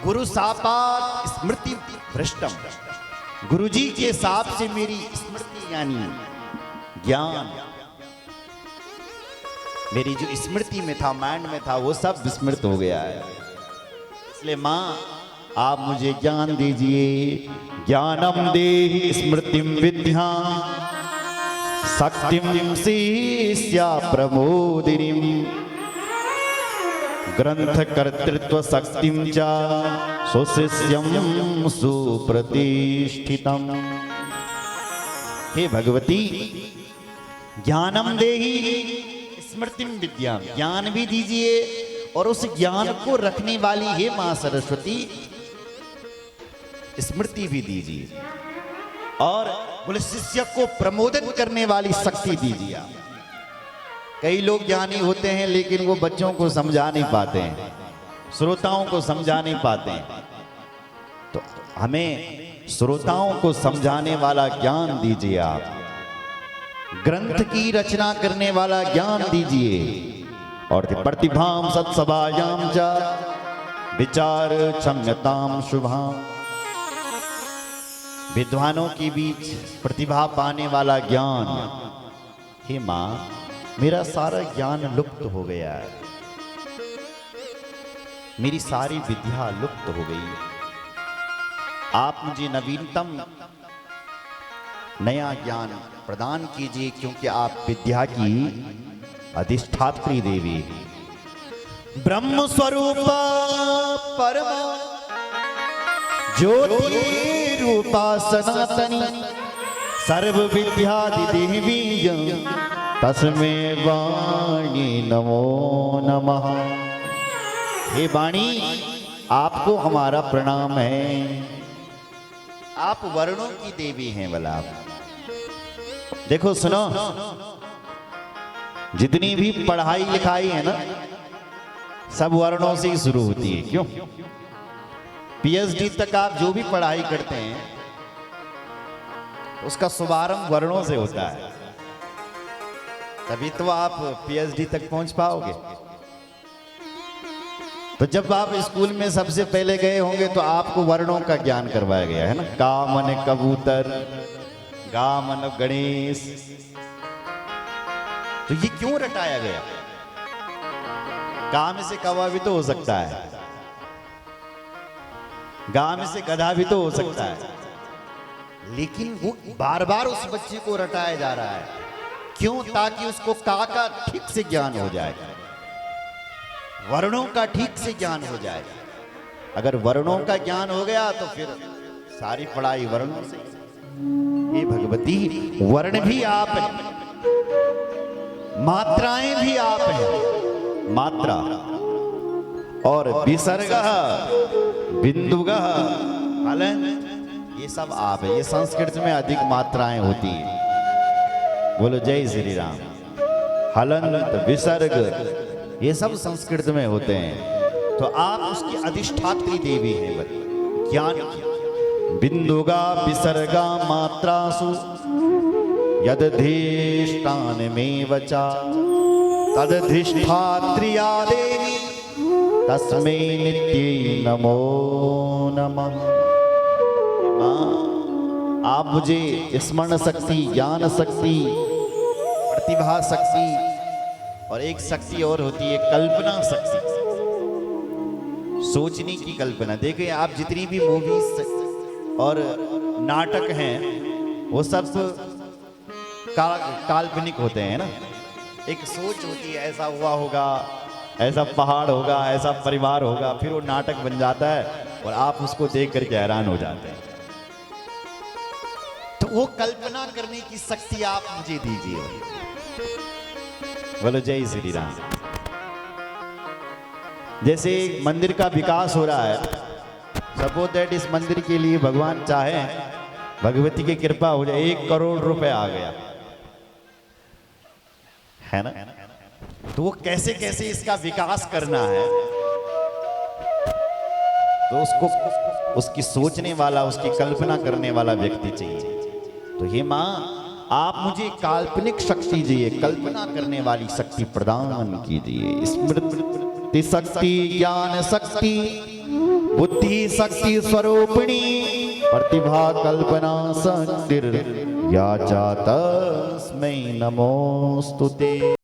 गुरु सापात स्मृति भ्रष्टम, गुरु जी के हिसाब से मेरी स्मृति यानी ज्ञान, मेरी जो स्मृति में था, माइंड में था, वो सब विस्मृत हो गया है। इसलिए माँ आप मुझे ज्ञान दीजिए। ज्ञानम देहि स्मृतिम विद्या शक्तिम शिष्या प्रमोदिनीम ग्रंथ कर्तृत्व शक्तिम च सुशिष्यम सुप्रतिष्ठितम। हे भगवती, ज्ञानम देहि स्मृतिम विद्या, ज्ञान भी दीजिए और उस ज्ञान को रखने वाली हे मां सरस्वती स्मृति भी दीजिए, और बोले शिष्य को प्रमोदन करने वाली शक्ति दीजिए आप। कई लोग ज्ञानी होते हैं लेकिन वो बच्चों को समझा नहीं पाते हैं, श्रोताओं को समझा नहीं पाते हैं। तो हमें श्रोताओं को समझाने वाला ज्ञान दीजिए आप, ग्रंथ की रचना करने वाला ज्ञान दीजिए, और प्रतिभाम सत्सभायाम च विचार क्षम्यताम शुभाम, विद्वानों के बीच प्रतिभा पाने वाला ज्ञान। हे मां, मेरा सारा ज्ञान लुप्त हो गया है, मेरी सारी विद्या लुप्त हो गई है। आप मुझे नवीनतम नया ज्ञान प्रदान कीजिए, क्योंकि आप विद्या की अधिष्ठात्री देवी, ब्रह्म स्वरूप परम ज्योति रूपा सनातनी सर्व विद्या देवी तस्मै वाणी नमो नमः। हे वाणी, आपको हमारा प्रणाम है, आप वर्णों की देवी हैं। भला देखो सुनो, जितनी भी पढ़ाई लिखाई है ना, सब वर्णों से ही शुरू होती है। क्यों? पीएचडी तक आप जो भी पढ़ाई करते हैं उसका शुभारंभ वर्णों से होता है, तभी तो आप पीएचडी तक पहुंच पाओगे। तो जब आप स्कूल में सबसे पहले गए होंगे तो आपको वर्णों का ज्ञान करवाया गया है ना, का मन कबूतर, गा मन गणेश। तो ये क्यों रटाया गया? गा में से कौवा भी तो हो सकता है, गा में से गधा भी तो हो सकता है, लेकिन वो बार बार उस बच्चे को रटाया जा रहा है। क्यों? ताकि उसको का ठीक से ज्ञान हो जाए, वर्णों का ठीक से ज्ञान हो जाए। अगर वर्णों का ज्ञान हो गया तो फिर सारी पढ़ाई वर्णों से। ये भगवती, वर्ण भी आप हैं, मात्राएं भी आप हैं, मात्रा और विसर्ग बिंदुग हलन, ये सब आप है। ये संस्कृत में अधिक मात्राएं होती है। बोलो जय श्री राम। हलंत विसर्ग ये सब संस्कृत में होते हैं। तो आप उसकी अधिष्ठात्री देवी हैं ज्ञान की। बिंदुगा विसर्गा मात्रासु यदधिष्ठान में वचा तदधिष्ठात्रिया देवी तस्मै नित्यै नमो नमः। आप मुझे स्मरण शक्ति, ज्ञान शक्ति, प्रतिभा शक्ति, और एक शक्ति और होती है कल्पना शक्ति, सोचने की कल्पना। देखिए आप जितनी भी मूवीज और नाटक हैं वो सब काल्पनिक होते हैं ना। एक सोच होती है, ऐसा हुआ होगा, ऐसा पहाड़ होगा, ऐसा परिवार होगा, फिर वो नाटक बन जाता है और आप उसको देख करके हैरान हो जाते हैं। तो वो कल्पना करने की शक्ति आप मुझे दीजिए। बोलो जय श्री राम। जैसे मंदिर का विकास हो रहा है, सपोज दैट इस मंदिर के लिए भगवान चाहे, भगवती की कृपा हो जाए, 1 करोड़ रुपए आ गया है ना, तो वो कैसे कैसे इसका विकास करना है, तो उसको उसकी सोचने वाला, उसकी कल्पना करने वाला व्यक्ति चाहिए। तो हे मां, आप मुझे काल्पनिक शक्ति दीजिए, कल्पना करने वाली शक्ति प्रदान कीजिए। स्मृति शक्ति, ज्ञान शक्ति, बुद्धि शक्ति स्वरूपिणी प्रतिभा कल्पना शक्तिर या च तस्मै नमोस्तुते।